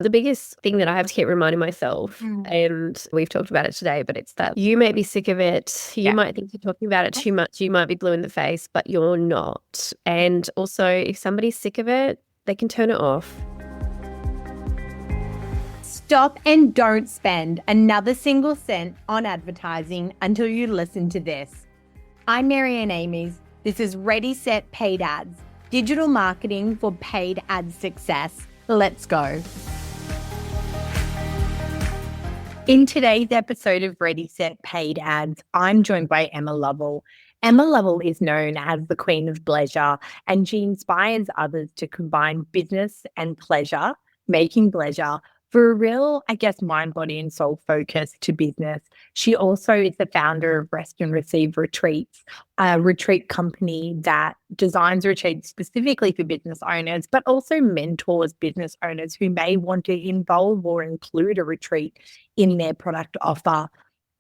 The biggest thing that I have to keep reminding myself, and we've talked about it today, but it's that you may be sick of it. You Yeah. might think you're talking about it too much. You might be blue in the face, but you're not. And also, if somebody's sick of it, they can turn it off. Stop and don't spend another single cent on advertising until you listen to this. I'm Marianne Amies. This is Ready, Set, Paid Ads, digital marketing for paid ad success. Let's go. In today's episode of Ready, Set, Paid Ads, I'm joined by Emma Lovell. Emma Lovell is known as the Queen of Bleisure, and she inspires others to combine business and pleasure, making bleisure, for a real, mind, body, and soul focus to business. She also is the founder of Rest and Receive Retreats, a retreat company that designs retreats specifically for business owners, but also mentors business owners who may want to involve or include a retreat in their product offer.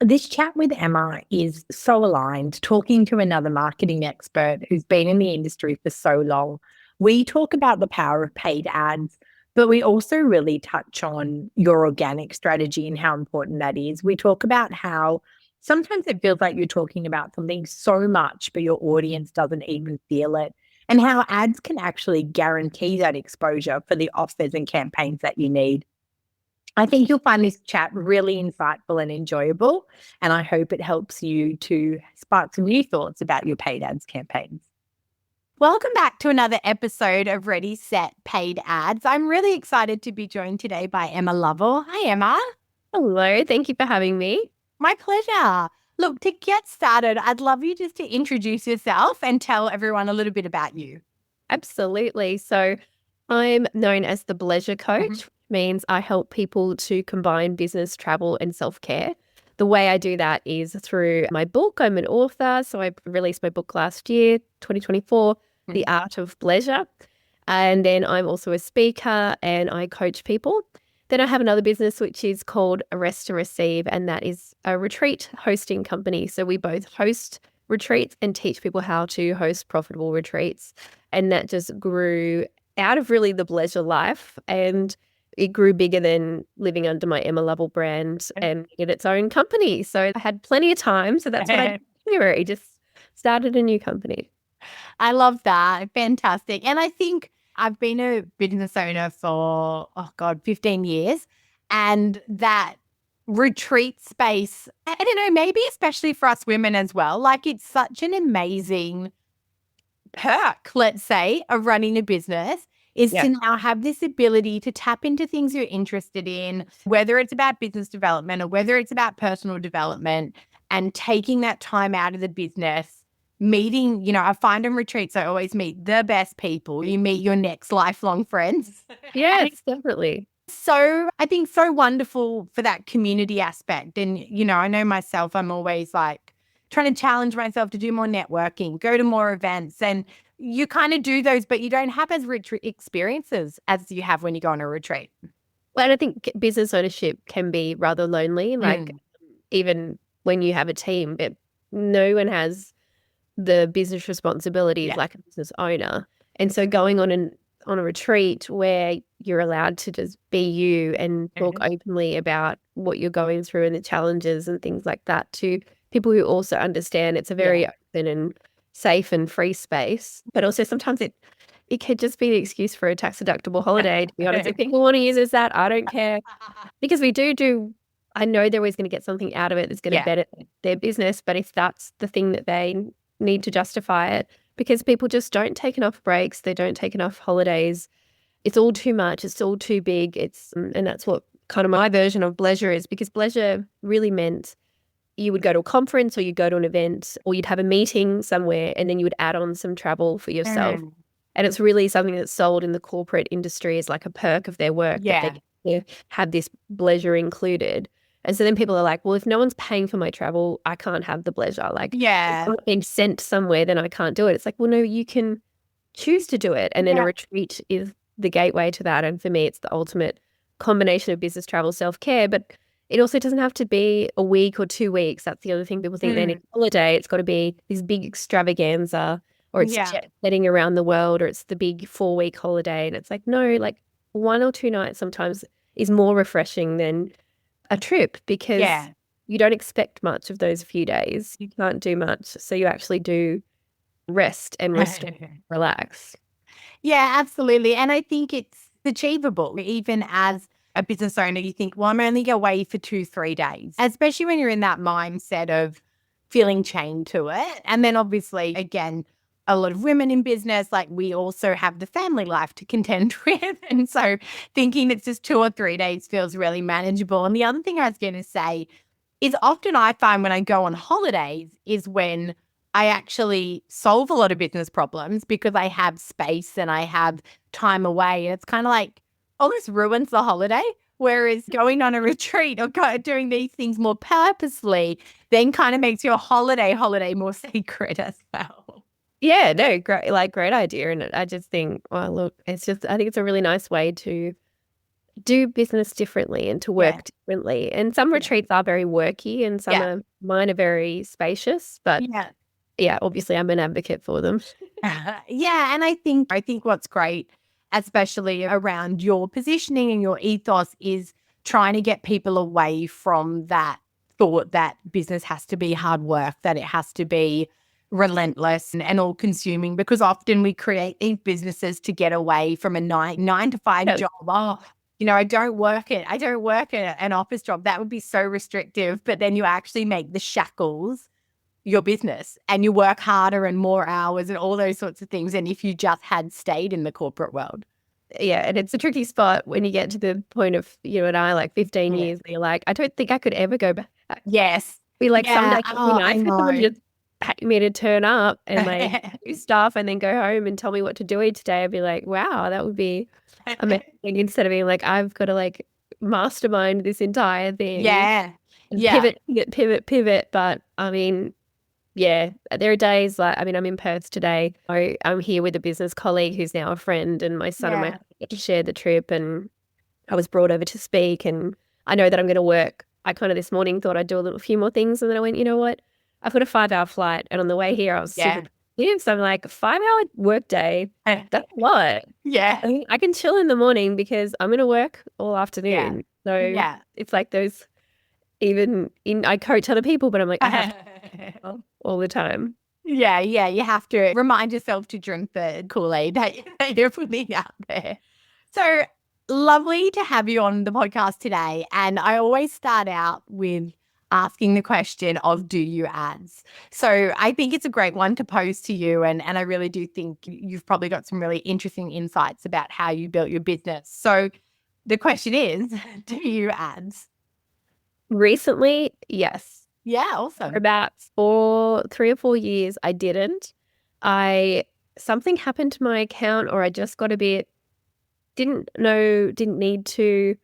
This chat with Emma is so aligned, talking to another marketing expert who's been in the industry for so long. We talk about the power of paid ads, but we also really touch on your organic strategy and how important that is. We talk about how sometimes it feels like you're talking about something so much, but your audience doesn't even feel it, and how ads can actually guarantee that exposure for the offers and campaigns that you need. I think you'll find this chat really insightful and enjoyable, and I hope it helps you to spark some new thoughts about your paid ads campaigns. Welcome back to another episode of Ready, Set, Paid Ads. I'm really excited to be joined today by Emma Lovell. Hi, Emma. Hello. Thank you for having me. My pleasure. Look, to get started, I'd love you just to introduce yourself and tell everyone a little bit about you. Absolutely. So I'm known as the Bleisure Coach, which means I help people to combine business, travel, and self-care. The way I do that is through my book. I'm an author, so I released my book last year, 2024, The Art of Bleisure. And then I'm also a speaker and I coach people. Then I have another business which is called Rest to Receive, and that is a retreat hosting company. So we both host retreats and teach people how to host profitable retreats. And that just grew out of really the bleisure life, and it grew bigger than living under my Emma Lovell brand and in its own company. So I had plenty of time. So that's what I did in January, just started a new company. I love that. Fantastic. And I think I've been a business owner for, 15 years. And that retreat space, I don't know, maybe especially for us women as well, like it's such an amazing perk, let's say, of running a business is to now have this ability to tap into things you're interested in, whether it's about business development or whether it's about personal development, and taking that time out of the business, meeting, I find in retreats, I always meet the best people. You meet your next lifelong friends. Yes, definitely. So I think so wonderful for that community aspect. And, I know myself, I'm always like trying to challenge myself to do more networking, go to more events, and you kind of do those, but you don't have as rich experiences as you have when you go on a retreat. Well, I think business ownership can be rather lonely. Like even when you have a team, no one has the business responsibilities like a business owner. And so going on a retreat where you're allowed to just be you and talk openly about what you're going through and the challenges and things like that to people who also understand it's a very open and safe and free space. But also sometimes it could just be the excuse for a tax deductible holiday, to be honest. If people want to use it as that, I don't care. Because we do I know they're always going to get something out of it that's going to better their business. But if that's the thing that they need to justify it, because people just don't take enough breaks, they don't take enough holidays. It's all too much. It's all too big. And that's what kind of my version of bleisure is, because bleisure really meant you would go to a conference or you'd go to an event or you'd have a meeting somewhere and then you would add on some travel for yourself. And it's really something that's sold in the corporate industry as like a perk of their work that they have this bleisure included. And so then people are like, well, if no one's paying for my travel, I can't have the bleisure. Like, if I'm not being sent somewhere, then I can't do it. It's like, well, no, you can choose to do it. And then a retreat is the gateway to that. And for me, it's the ultimate combination of business, travel, self-care. But it also doesn't have to be a week or 2 weeks. That's the other thing people think they need a holiday. It's got to be this big extravaganza, or it's jet setting around the world, or it's the big 4-week holiday. And it's like, no, like 1 or 2 nights sometimes is more refreshing than a trip because you don't expect much of those few days. You can't do much. So you actually do rest and relax. Yeah, absolutely. And I think it's achievable. Even as a business owner, you think, well, I'm only away for 2-3 days, especially when you're in that mindset of feeling chained to it. And then obviously, again, a lot of women in business, like we also have the family life to contend with. And so thinking it's just 2 or 3 days feels really manageable. And the other thing I was going to say is often I find when I go on holidays is when I actually solve a lot of business problems because I have space and I have time away. And it's kind of like, oh, this ruins the holiday. Whereas going on a retreat or doing these things more purposely then kind of makes your holiday more sacred as well. Yeah, no, great idea. And I just think, well, look, I think it's a really nice way to do business differently and to work differently. And some retreats are very worky and mine are very spacious, but obviously I'm an advocate for them. And I think what's great, especially around your positioning and your ethos, is trying to get people away from that thought that business has to be hard work, that it has to be relentless and all consuming, because often we create these businesses to get away from a 9 to 5 job. Oh, I don't work an office job. That would be so restrictive. But then you actually make the shackles your business and you work harder and more hours and all those sorts of things. And if you just had stayed in the corporate world. Yeah. And it's a tricky spot when you get to the point of you and I, like 15 years, where you're like, I don't think I could ever go back. Yes. Be like, someday I know. Just pay me to turn up and like do stuff and then go home and tell me what to do each day. I'd be like, wow, that would be amazing. Instead of being like, I've got to like mastermind this entire thing. Yeah. Pivot. But I mean, there are days like, I mean, I'm in Perth today. I'm here with a business colleague who's now a friend, and my son and my husband get to share the trip, and I was brought over to speak, and I know that I'm going to work. I kind of this morning thought I'd do a few more things, and then I went, you know what? I've got a 5-hour flight, and on the way here I was super tired. So I'm like, 5-hour work day, that's a lot. Yeah. I can chill in the morning because I'm going to work all afternoon. So it's like those, I coach other people, but I'm like, I have to all the time. Yeah. You have to remind yourself to drink the Kool-Aid that you're putting out there. So lovely to have you on the podcast today. And I always start out with asking the question of, do you ads? So I think it's a great one to pose to you. And I really do think you've probably got some really interesting insights about how you built your business. So the question is, do you ads? Recently, yes. Yeah, awesome. For about 3 or 4 years, I didn't. Something happened to my account, or I just got a bit, didn't need to.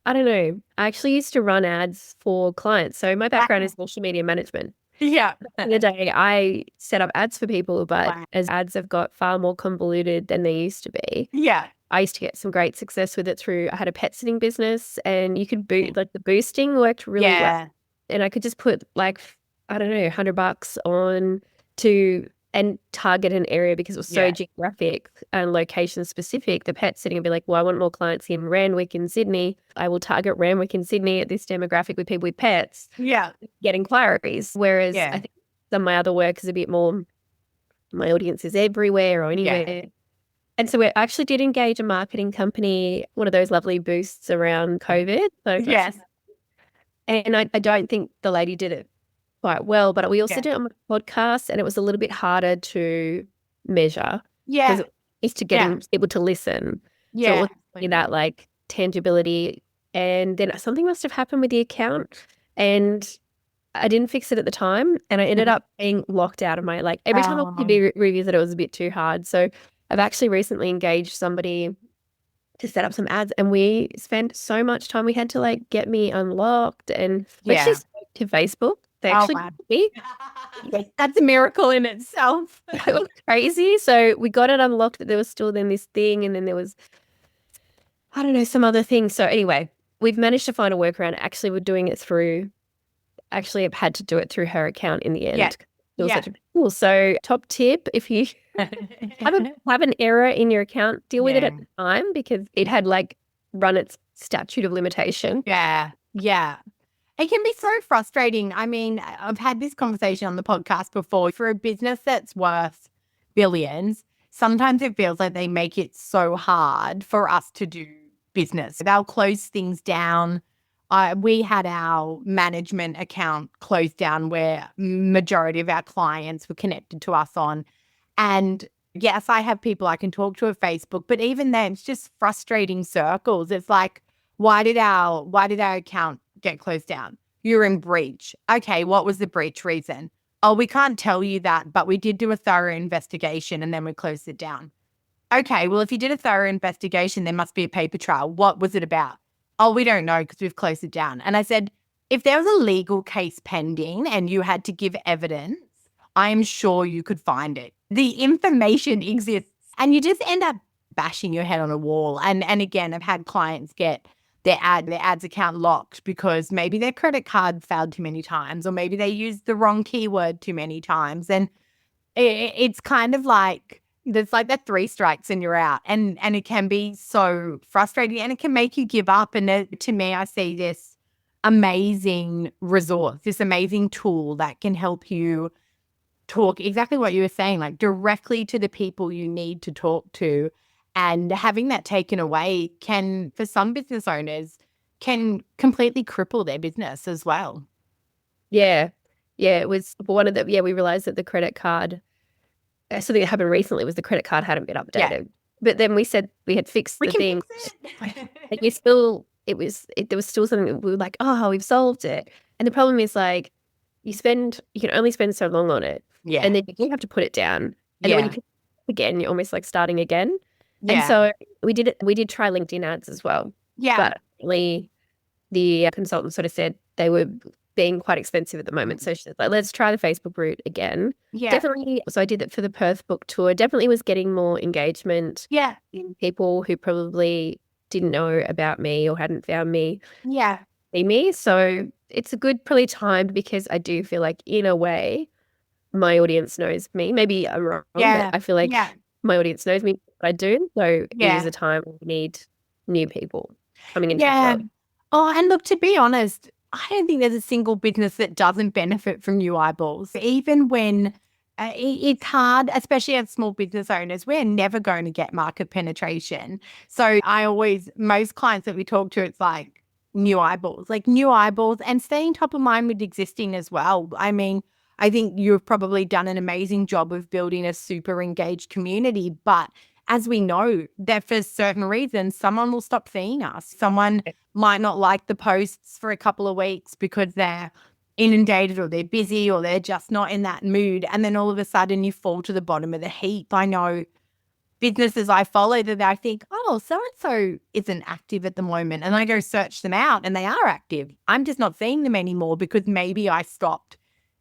I don't know. I actually used to run ads for clients. So my background is social media management. Yeah. In the day, I set up ads for people, but as ads have got far more convoluted than they used to be. Yeah. I used to get some great success with it I had a pet sitting business, and you could the boosting worked really well. And I could just put like, I don't know, $100 on and target an area because it was so geographic and location specific. The pet sitting would be like, well, I want more clients in Randwick in Sydney. I will target Randwick in Sydney at this demographic with people with pets. Yeah. Get inquiries. Whereas I think some of my other work is a bit more, my audience is everywhere or anywhere. Yeah. And so we actually did engage a marketing company, one of those lovely boosts around COVID. So yes. And I don't think the lady did it quite well, but we also did it on a podcast, and it was a little bit harder to measure. Yeah. Because it's to get people to listen. Yeah. So it wasn't that like tangibility. And then something must have happened with the account, and I didn't fix it at the time, and I ended up being locked out of my, like, every time I wanted to revisit it was a bit too hard. So I've actually recently engaged somebody to set up some ads, and we spent so much time. We had to like get me unlocked, and we actually spoke to Facebook. They actually that's a miracle in itself. It was crazy. So we got it unlocked, but there was still then this thing, and then there was, I don't know, some other things. So anyway, we've managed to find a workaround. Actually, we're doing it through, I've had to do it through her account in the end. Yeah. It was such a cool. So top tip, if you have an error in your account, deal with it at the time, because it had like run its statute of limitation. Yeah. Yeah. It can be so frustrating. I mean, I've had this conversation on the podcast before. For a business that's worth billions, sometimes it feels like they make it so hard for us to do business. They'll close things down. We had our management account closed down where majority of our clients were connected to us on. And yes, I have people I can talk to at Facebook, but even then it's just frustrating circles. It's like, why did our account get closed down? You're in breach. Okay, what was the breach reason? Oh, we can't tell you that, but we did do a thorough investigation and then we closed it down. Okay, well, if you did a thorough investigation, there must be a paper trail. What was it about? Oh, we don't know because we've closed it down. And I said, if there was a legal case pending and you had to give evidence, I'm sure you could find it. The information exists and you just end up bashing your head on a wall. And again, I've had clients get their ads account locked because maybe their credit card failed too many times, or maybe they used the wrong keyword too many times. And it's kind of like, there's like that 3 strikes and you're out. And it can be so frustrating and it can make you give up. And to me, I see this amazing resource, this amazing tool that can help you talk exactly what you were saying, like directly to the people you need to talk to. And having that taken away can, for some business owners, can completely cripple their business as well. Yeah. Yeah. It was one of the, we realized that the credit card, something that happened recently was the credit card hadn't been updated. Yeah. But then we said we had fixed the thing. And there was still something that we were like, oh, we've solved it. And the problem is like, you can only spend so long on it. Yeah. And then you have to put it down. And then when you can again, you're almost like starting again. Yeah. And so we did try LinkedIn ads as well. Yeah. But the consultant sort of said they were being quite expensive at the moment. So she said, like, let's try the Facebook route again. Yeah. Definitely. So I did that for the Perth book tour. Definitely was getting more engagement. Yeah. In people who probably didn't know about me or hadn't found me. Yeah. Me. So it's a good probably time because I do feel like in a way my audience knows me. Maybe I'm wrong, but I feel like my audience knows me, but I do. So it is a time when we need new people coming into the world. Oh, and look, to be honest, I don't think there's a single business that doesn't benefit from new eyeballs. Even when it's hard, especially as small business owners, we're never going to get market penetration. So most clients that we talk to, it's like new eyeballs and staying top of mind with existing as well. I mean, I think you've probably done an amazing job of building a super engaged community, but as we know, that for certain reasons, someone will stop seeing us. Someone might not like the posts for a couple of weeks because they're inundated or they're busy or they're just not in that mood. And then all of a sudden you fall to the bottom of the heap. I know businesses I follow that I think, oh, so-and-so isn't active at the moment. And I go search them out and they are active. I'm just not seeing them anymore because maybe I stopped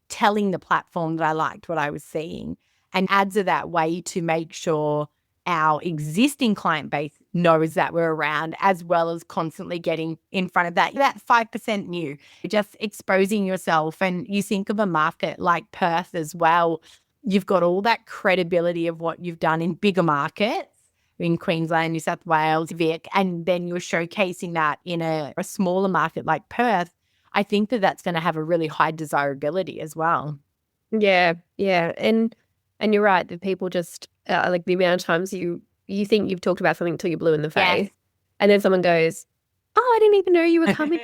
telling the platform that I liked what I was seeing. And ads are that way to make sure our existing client base knows that we're around, as well as constantly getting in front of that 5% new, just exposing yourself. And you think of a market like Perth as well, you've got all that credibility of what you've done in bigger markets in Queensland, New South Wales, Vic, and then you're showcasing that in a smaller market like Perth. I think that that's going to have a really high desirability as well. Yeah. And you're right that people just like the amount of times you think you've talked about something until you're blue in the face, and then someone goes, "Oh, I didn't even know you were coming."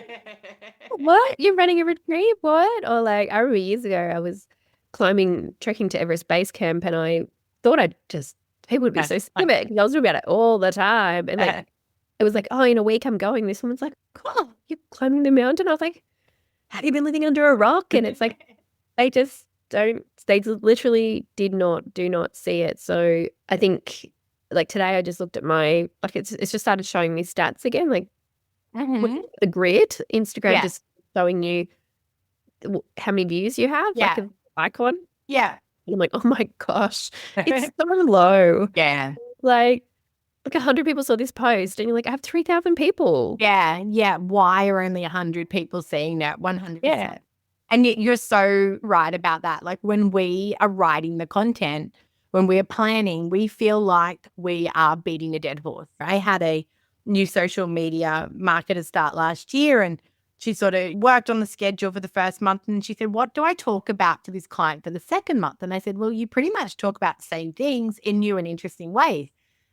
What? You're running a retreat? What? Or like, I remember years ago I was trekking to Everest Base Camp, and I thought people would be so sick of it because I was talking about it all the time, and like it was like, "Oh, in a week I'm going." This woman's like, "Oh, you're climbing the mountain?" I was like, "Have you been living under a rock?" And it's like they literally do not see it. So I think like today I just looked at it's just started showing me stats again, like the grid, Instagram just showing you how many views you have, like an icon. Yeah. And I'm like, oh my gosh, it's so low. Yeah. Like 100 people saw this post and you're like, I have 3,000 people. Yeah. Yeah. Why are only 100 people seeing that? 100%. Yeah. And you're so right about that. Like when we are writing the content, when we're planning, we feel like we are beating a dead horse. I had a new social media marketer start last year, and she sort of worked on the schedule for the first month, and she said, what do I talk about to this client for the second month? And I said, well, you pretty much talk about the same things in new and interesting ways.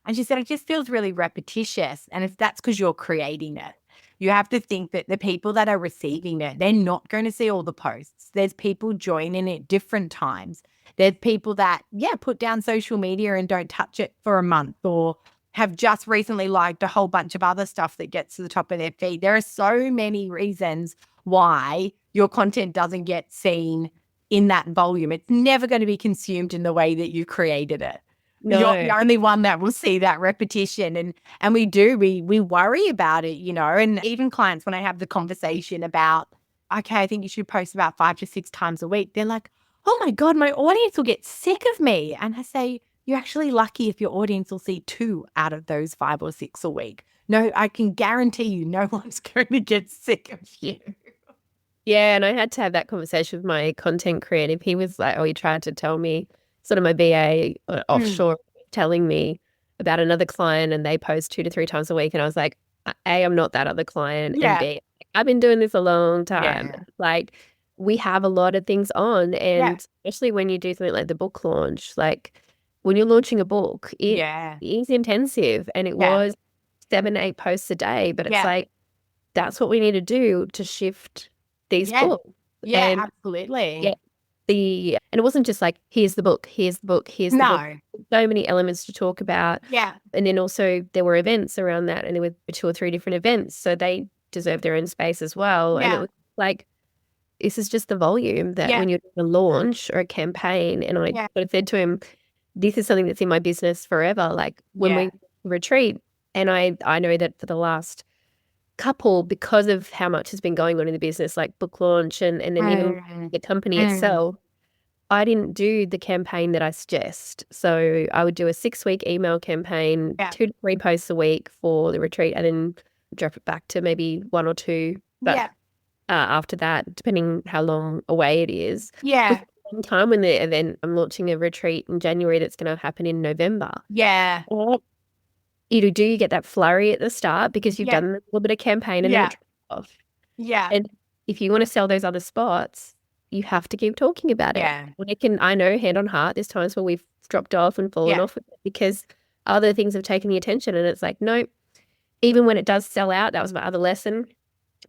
And she said, it just feels really repetitious. And if that's because you're creating it, you have to think that the people that are receiving it, they're not going to see all the posts. There's people joining at different times. There's people that, put down social media and don't touch it for a month, or have just recently liked a whole bunch of other stuff that gets to the top of their feed. There are so many reasons why your content doesn't get seen in that volume. It's never going to be consumed in the way that you created it. No. You're the only one that will see that repetition. And we worry about it, and even clients, when I have the conversation about, okay, I think you should post about 5 to 6 times a week, they're like, oh my God, my audience will get sick of me. And I say, you're actually lucky if your audience will see 2 out of those 5 or 6 a week. No, I can guarantee you no one's going to get sick of you. Yeah, and I had to have that conversation with my content creative. He was like, he tried to tell me, sort of my VA offshore, telling me about another client, and they post 2 to 3 times a week. And I was like, A, I'm not that other client. And B, I've been doing this a long time. Yeah. Like, we have a lot of things on. And especially when you do something like the book launch, like when you're launching a book, it is intensive. And it was 7, 8 posts a day. But it's like, that's what we need to do to shift these books. Yeah, and absolutely. Yeah. And it wasn't just like, here's the book, here's the book, here's the book. So many elements to talk about. Yeah. And then also there were events around that, and there were 2 or 3 different events. So they deserve their own space as well. Yeah. And it was like, this is just the volume that when you're doing a launch or a campaign. And I sort of said to him, this is something that's in my business forever. Like when we retreat, and I know that for the last couple, because of how much has been going on in the business, like book launch and then even the company itself, I didn't do the campaign that I suggest. So I would do a 6-week email campaign, 2 to 3 posts a week for the retreat, and then drop it back to maybe 1 or 2. But after that, depending how long away it is. Yeah. One time when the event, I'm launching a retreat in January that's going to happen in November. Yeah. You get that flurry at the start because you've done a little bit of campaign and then it drops off. Yeah. And if you want to sell those other spots, you have to keep talking about it. Yeah. I know, hand on heart, there's times where we've dropped off and fallen off with it because other things have taken the attention, and it's like, no, even when it does sell out, that was my other lesson.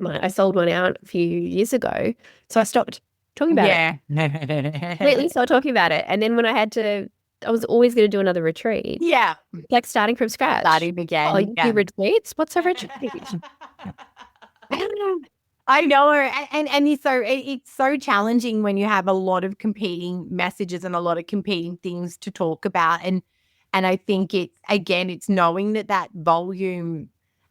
I sold one out a few years ago, so I stopped talking about it. Completely stopped talking about it. And then when I was always going to do another retreat. Yeah. Like starting from scratch. Starting again. Oh, you do retreats? What's a retreat? I don't know. I know. And it's so challenging when you have a lot of competing messages and a lot of competing things to talk about. And I think it's knowing that volume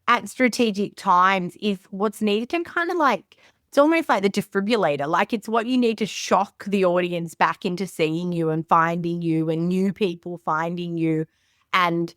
at strategic times is what's needed, and kind of like, it's almost like the defibrillator. Like, it's what you need to shock the audience back into seeing you and finding you, and new people finding you, and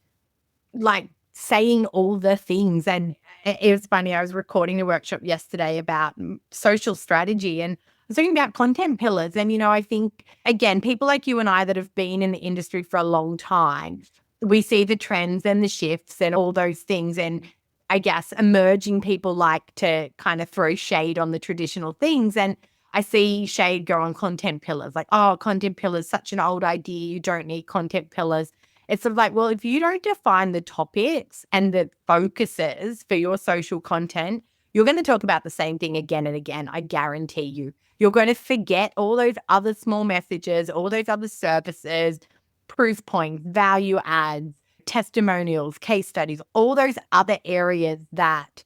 like saying all the things. And it was funny, I was recording a workshop yesterday about social strategy, and I was talking about content pillars. And, I think, again, people like you and I that have been in the industry for a long time, we see the trends and the shifts and all those things. And I guess emerging people like to kind of throw shade on the traditional things. And I see shade go on content pillars, like, oh, content pillars, such an old idea. You don't need content pillars. It's sort of like, well, if you don't define the topics and the focuses for your social content, you're going to talk about the same thing again and again. I guarantee you. You're going to forget all those other small messages, all those other services, proof points, value adds, testimonials, case studies, all those other areas that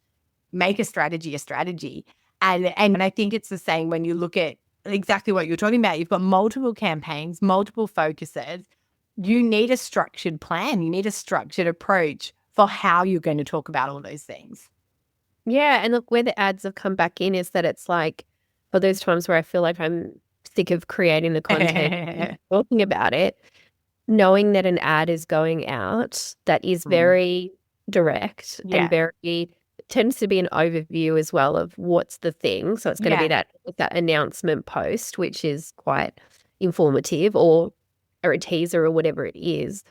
make a strategy a strategy. And I think it's the same when you look at exactly what you're talking about. You've got multiple campaigns, multiple focuses. You need a structured plan. You need a structured approach for how you're going to talk about all those things. Yeah. And look, where the ads have come back in is that it's like, for those times where I feel like I'm sick of creating the content and talking about it, knowing that an ad is going out that is very direct and tends to be an overview as well of what's the thing. So it's going to be that announcement post, which is quite informative, or a teaser or whatever it is.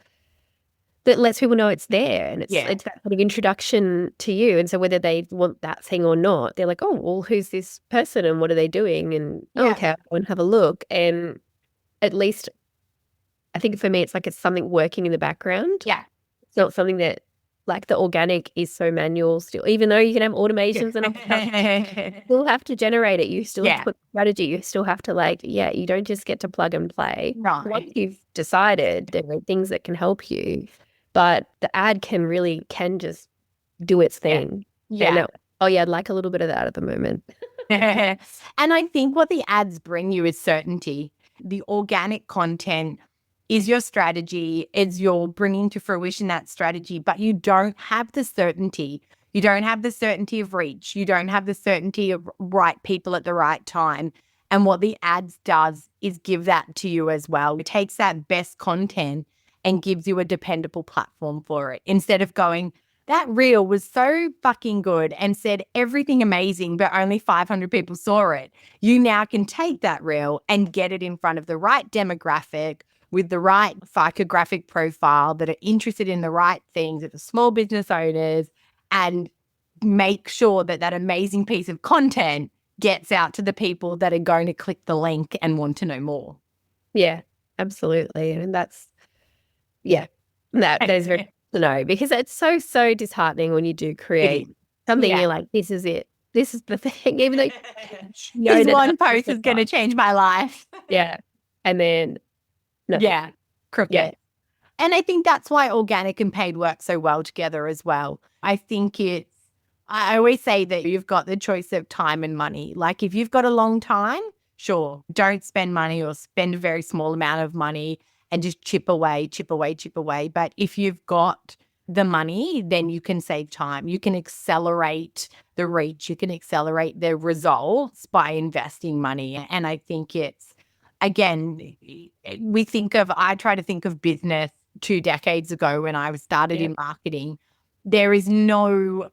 that lets people know it's there, and it's Yeah. it's that sort of introduction to you. And so whether they want that thing or not, they're like, oh, well, who's this person and what are they doing? And oh, Yeah. okay, I'll go and have a look. And at least I think for me, it's like it's something working in the background. Yeah. It's not something that, like, the organic is so manual still, even though you can have automations and all stuff, you still have to generate it. You still have to Yeah. put strategy. You still have to, like, you don't just get to plug and play. No. Once you've decided, there are things that can help you, but the ad can just do its thing. Yeah. And oh yeah, I'd like a little bit of that at the moment. And I think what the ads bring you is certainty. The organic content is your strategy. It's your bringing to fruition that strategy, but you don't have the certainty. You don't have the certainty of reach. You don't have the certainty of right people at the right time. And what the ads does is give that to you as well. It takes that best content and gives you a dependable platform for it. Instead of going, that reel was so fucking good and said everything amazing, but only 500 people saw it. You now can take that reel and get it in front of the right demographic with the right psychographic profile that are interested in the right things, that are small business owners, and make sure that that amazing piece of content gets out to the people that are going to click the link and want to know more. Yeah, absolutely. And that is very to know, because it's so disheartening when you do create something, you're like, this is it. This is the thing, even though this one post is going to change my life. Yeah. And then nothing. Yeah. Crooked. Yeah. And I think that's why organic and paid work so well together as well. I think I always say that you've got the choice of time and money. Like, if you've got a long time, sure, don't spend money or spend a very small amount of money and just chip away. But if you've got the money, then you can save time. You can accelerate the reach. You can accelerate the results by investing money. And I think it's, again, I try to think of business 2 decades ago when I started in marketing. There is no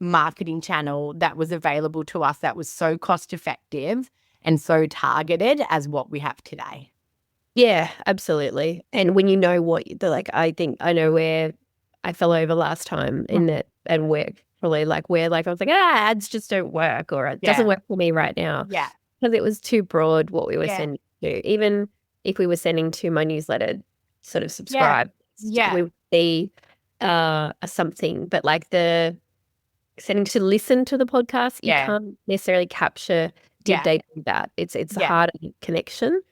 marketing channel that was available to us that was so cost effective and so targeted as what we have today. Yeah, absolutely. And when you know what I think I know where I fell over last time in it, and where probably where I was like, ads just don't work, or it doesn't work for me right now. Yeah. Because it was too broad what we were sending to. Even if we were sending to my newsletter sort of subscribe, we would see something, but the sending to listen to the podcast, you can't necessarily capture deep data with that. It's a harder connection.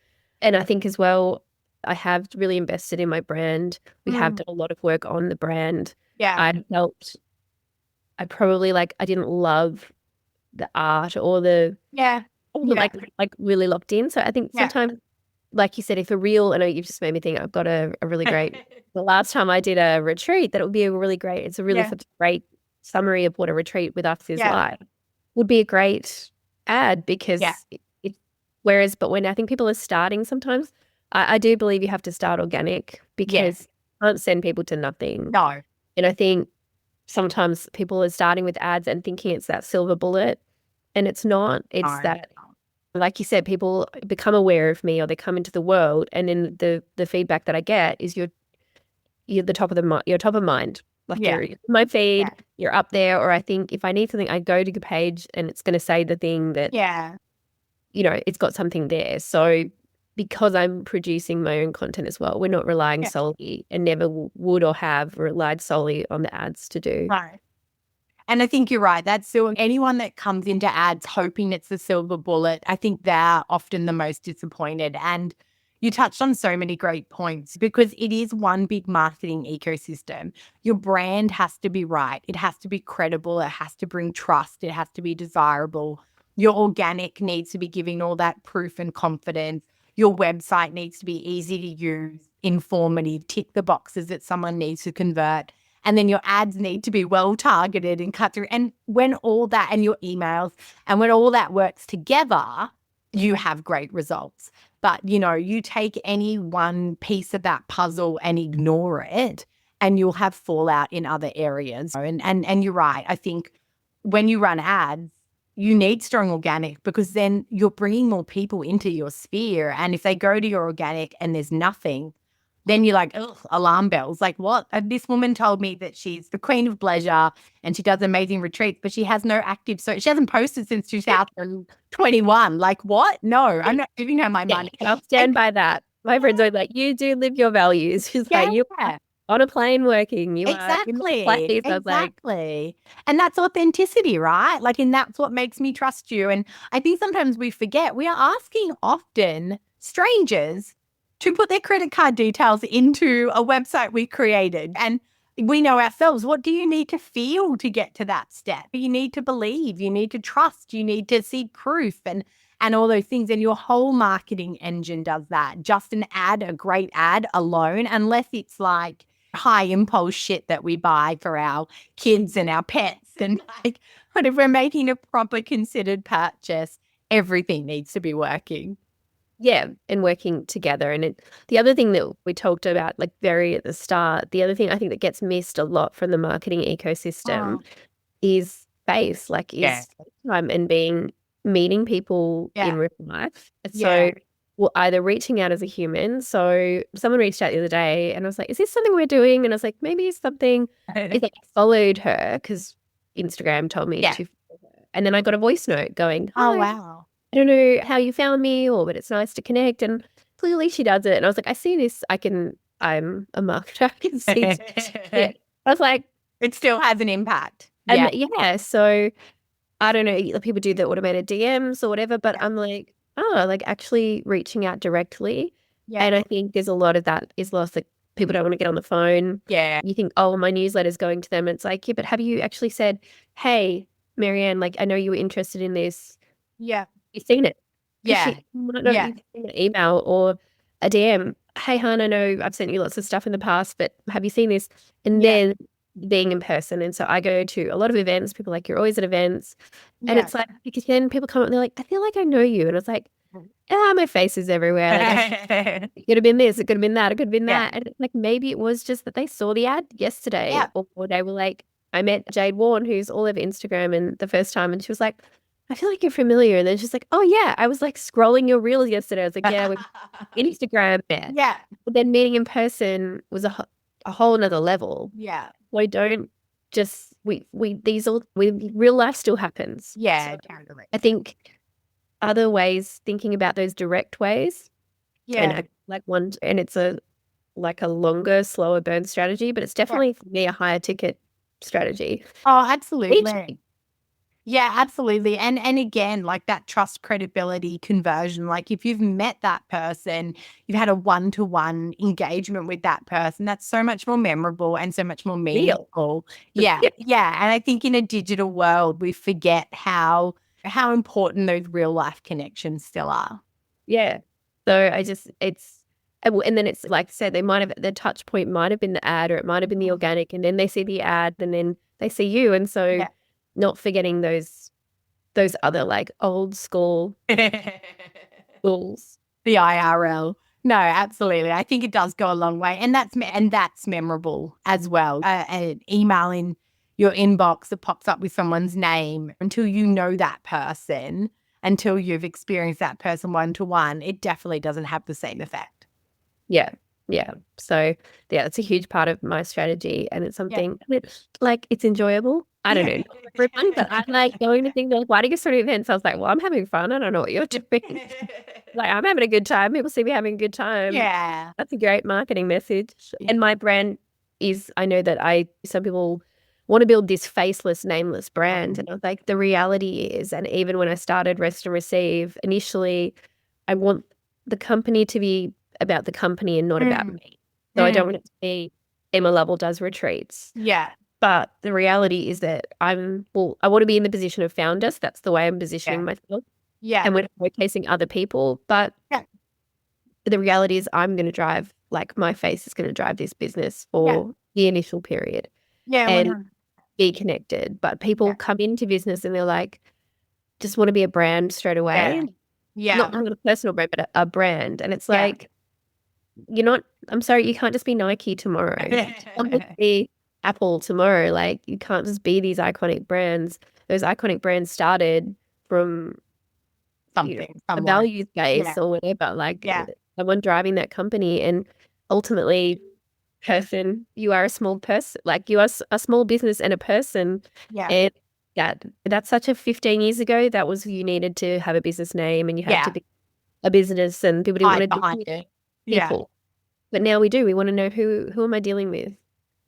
And I think as well, I have really invested in my brand. We have done a lot of work on the brand. Yeah. I felt I probably I didn't love the art or the really locked in. So I think sometimes, like you said, if a reel, I know you've just made me think I've got a really great the last time I did a retreat, that it would be it's a really such a great summary of what a retreat with us is like. Would be a great ad, because but when I think people are starting, sometimes I do believe you have to start organic, because you can't send people to nothing. No. And I think sometimes people are starting with ads and thinking it's that silver bullet, and it's not. It's that, like you said, people become aware of me, or they come into the world, and then the feedback that I get is you're the top of you're top of mind. You're in my feed, you're up there. Or I think if I need something, I go to the page and it's going to say the thing that it's got something there. So because I'm producing my own content as well, we're not relying solely, and never would or have relied solely on the ads to do. Right. And I think you're right. That's still anyone that comes into ads hoping it's the silver bullet, I think they're often the most disappointed. And you touched on so many great points, because it is one big marketing ecosystem. Your brand has to be right. It has to be credible. It has to bring trust. It has to be desirable. Your organic needs to be giving all that proof and confidence. Your website needs to be easy to use, informative, tick the boxes that someone needs to convert. And then your ads need to be well targeted and cut through. And when all that, and your emails, and when all that works together, you have great results. But, you take any one piece of that puzzle and ignore it, and you'll have fallout in other areas. And you're right. I think when you run ads, you need strong organic, because then you're bringing more people into your sphere. And if they go to your organic and there's nothing, then you're like, ugh, alarm bells. Like, what? This woman told me that she's the queen of pleasure and she does amazing retreats, but she has no active, so she hasn't posted since 2021. Like, what? No, I'm not giving her my money. I'll stand by that. My friends are like, you do live your values. She's like, you are on a plane working. You exactly. are in the place. Exactly. And that's authenticity, right? Like, and that's what makes me trust you. And I think sometimes we forget we are asking often strangers to put their credit card details into a website we created. And we know ourselves, what do you need to feel to get to that step? You need to believe, you need to trust, you need to see proof and all those things. And your whole marketing engine does that. Just an ad, a great ad alone, unless it's like high impulse shit that we buy for our kids and our pets. And like, but if we're making a proper considered purchase, everything needs to be working. Yeah, and working together. And the other thing that we talked about, like very at the start, the other thing I think that gets missed a lot from the marketing ecosystem is face, like is time and meeting people in real life. So well, either reaching out as a human. So someone reached out the other day and I was like, is this something we're doing? And I was like, maybe it's something. I followed her because Instagram told me to follow her. And then I got a voice note going, oh, wow. I don't know how you found me but it's nice to connect. And clearly she does it. And I was like, I see this. I'm a marketer. I can see it. I was like, it still has an impact. And so I don't know, people do the automated DMs or whatever, but I'm like, like actually reaching out directly. Yeah. And I think there's a lot of that is lost. Like people don't want to get on the phone. Yeah. You think, oh, my newsletter's going to them. It's like, yeah, but have you actually said, hey, Marianne, like I know you were interested in this. Yeah. You've seen it. Yeah. An email or a DM. Hey, hon, I know I've sent you lots of stuff in the past, but have you seen this? And then being in person. And so I go to a lot of events. People are like, you're always at events. And it's like, because then people come up and they're like, I feel like I know you. And it's like, my face is everywhere. Like, it could have been this, it could have been that, it could have been that. And like, maybe it was just that they saw the ad yesterday or they were like, I met Jade Warren, who's all over Instagram and the first time. And she was like, I feel like you're familiar. And then she's like, oh yeah, I was like scrolling your reels yesterday. I was like, yeah, Instagram. Yeah. But then meeting in person was a whole nother level. Yeah. We don't just real life still happens. Yeah, so I think other ways, thinking about those direct ways. Yeah. And it's a longer, slower burn strategy, but it's definitely for me a higher ticket strategy. Oh, absolutely. Yeah, absolutely. And again, like that trust, credibility, conversion, like if you've met that person, you've had a one-to-one engagement with that person, that's so much more memorable and so much more meaningful. Yeah. Yeah. And I think in a digital world, we forget how important those real life connections still are. Yeah. So and then it's like I said, the touch point might have been the ad or it might have been the organic, and then they see the ad and then they see you. And so not forgetting those other like old school tools. The IRL. No, absolutely. I think it does go a long way. And that's memorable as well. An email in your inbox that pops up with someone's name, until you know that person, until you've experienced that person one-to-one, it definitely doesn't have the same effect. Yeah. Yeah. So it's a huge part of my strategy, and it's something like it's enjoyable. I don't know, everyone, but I like going to things like, why do you go to events? I was like, well, I'm having fun. I don't know what you're doing. Like, I'm having a good time. People see me having a good time. Yeah. That's a great marketing message. And my brand is, I know that some people want to build this faceless, nameless brand. And I was like, the reality is, and even when I started Rest and Receive, initially, I want the company to be about the company and not about me. So I don't want it to be Emma Lovell does retreats. Yeah. But the reality is that I want to be in the position of founder. So that's the way I'm positioning myself. Yeah. And we're showcasing other people. But the reality is I'm going to drive, like my face is going to drive this business for the initial period. Yeah. And be connected. But people come into business and they're like, just want to be a brand straight away. Yeah. Not a personal brand, but a brand. And it's like, I'm sorry, you can't just be Nike tomorrow. You can't just be Apple tomorrow. Like, you can't just be these iconic brands. Those iconic brands started from something, a values base or whatever. Like someone driving that company, and ultimately person. You are a small person, like you are a small business and a person. Yeah. And that's such a 15 years ago. That was, you needed to have a business name and you had to be a business and people didn't want to behind deal with it. Yeah. people. But now we do. We want to know who am I dealing with?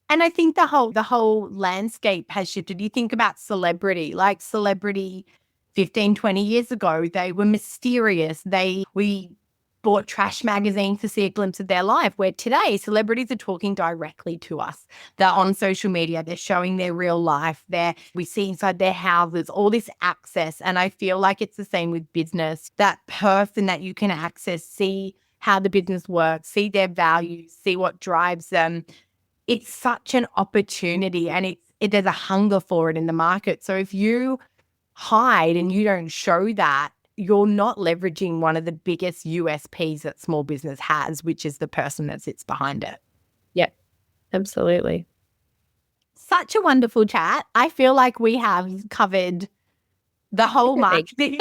And I think the whole landscape has shifted. You think about celebrity, like celebrity 15, 20 years ago, they were mysterious. We bought trash magazines to see a glimpse of their life, where today celebrities are talking directly to us. They're on social media, they're showing their real life, we see inside their houses, all this access. And I feel like it's the same with business. That person that you can access, see how the business works, see their values, see what drives them. It's such an opportunity, and there's a hunger for it in the market. So if you hide and you don't show that, you're not leveraging one of the biggest USPs that small business has, which is the person that sits behind it. Yeah, absolutely. Such a wonderful chat. I feel like we have covered the whole marketing.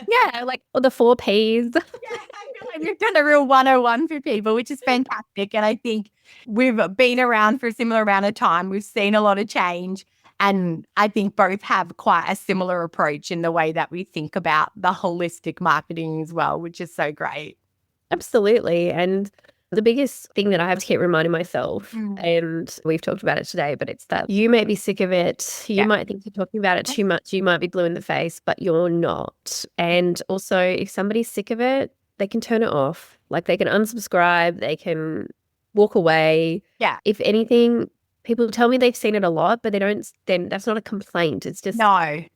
Yeah, like the 4 Ps. Yeah, I feel like we've done a real 101 for people, which is fantastic. And I think we've been around for a similar amount of time. We've seen a lot of change. And I think both have quite a similar approach in the way that we think about the holistic marketing as well, which is so great. Absolutely. And the biggest thing that I have to keep reminding myself, and we've talked about it today, but it's that you may be sick of it. You might think you're talking about it too much. You might be blue in the face, but you're not. And also, if somebody's sick of it, they can turn it off. Like they can unsubscribe, they can walk away. Yeah. If anything, people tell me they've seen it a lot, but they don't, then that's not a complaint. It's just a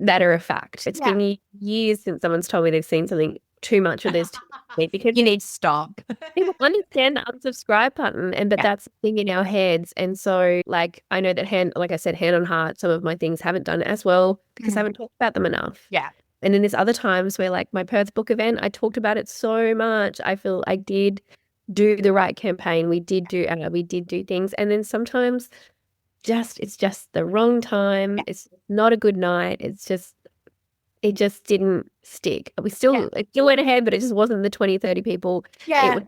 matter of fact. It's been years since someone's told me they've seen something too much or there's too much, because you need to stop. People understand the unsubscribe button, but that's the thing in our heads. And so, like, I know that like I said, hand on heart, some of my things haven't done as well because I haven't talked about them enough. Yeah. And then there's other times where, like my Perth book event, I talked about it so much. I feel I did do the right campaign. We did do things. And then sometimes it's just the wrong time. Yeah. It's not a good night. It just didn't stick. It still went ahead, but it just wasn't the 20, 30 people. Yeah.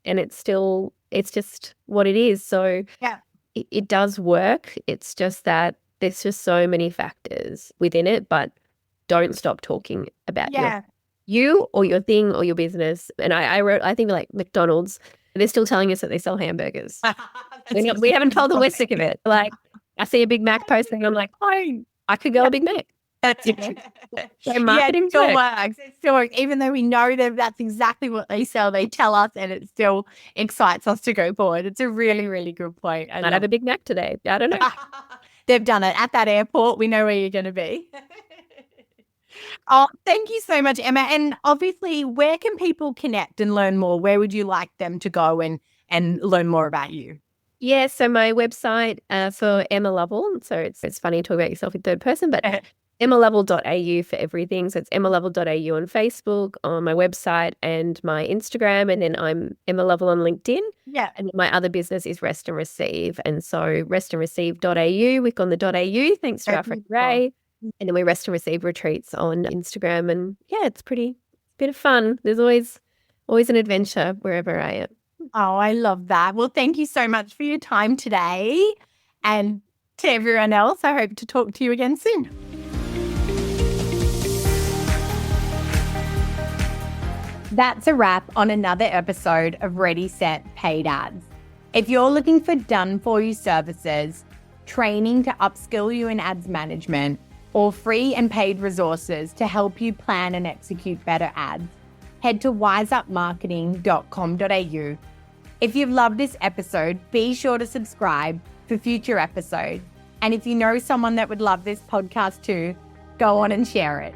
And it's just what it is. So it does work. It's just that there's just so many factors within it, but don't stop talking about you or your thing or your business. And I think like McDonald's, they're still telling us that they sell hamburgers. we haven't told them we're sick of it. Like I see a Big Mac posting and I'm like, oh, I could go a Big Mac. That's it. So marketing it still works. It still works. Even though we know that that's exactly what they sell, they tell us, and it still excites us to go forward. It's a really, really good point. I'd have a Big Mac today. I don't know. They've done it at that airport. We know where you're going to be. Oh, thank you so much, Emma. And obviously, where can people connect and learn more? Where would you like them to go and learn more about you? Yeah, so my website for Emma Lovell. So it's funny to talk about yourself in third person, but emmalovell.au for everything. So it's emmalovell.au on Facebook, on my website and my Instagram. And then I'm Emma Lovell on LinkedIn. Yeah. And my other business is Rest and Receive. And so restandreceive.au, we've gone the .au, thanks to our friend Ray. And then we Rest and Receive retreats on Instagram. And yeah, it's a bit of fun. There's always an adventure wherever I am. Oh, I love that. Well, thank you so much for your time today. And to everyone else, I hope to talk to you again soon. That's a wrap on another episode of Ready, Set, Paid Ads. If you're looking for done-for-you services, training to upskill you in ads management, or free and paid resources to help you plan and execute better ads, head to wiseupmarketing.com.au. If you've loved this episode, be sure to subscribe for future episodes. And if you know someone that would love this podcast too, go on and share it.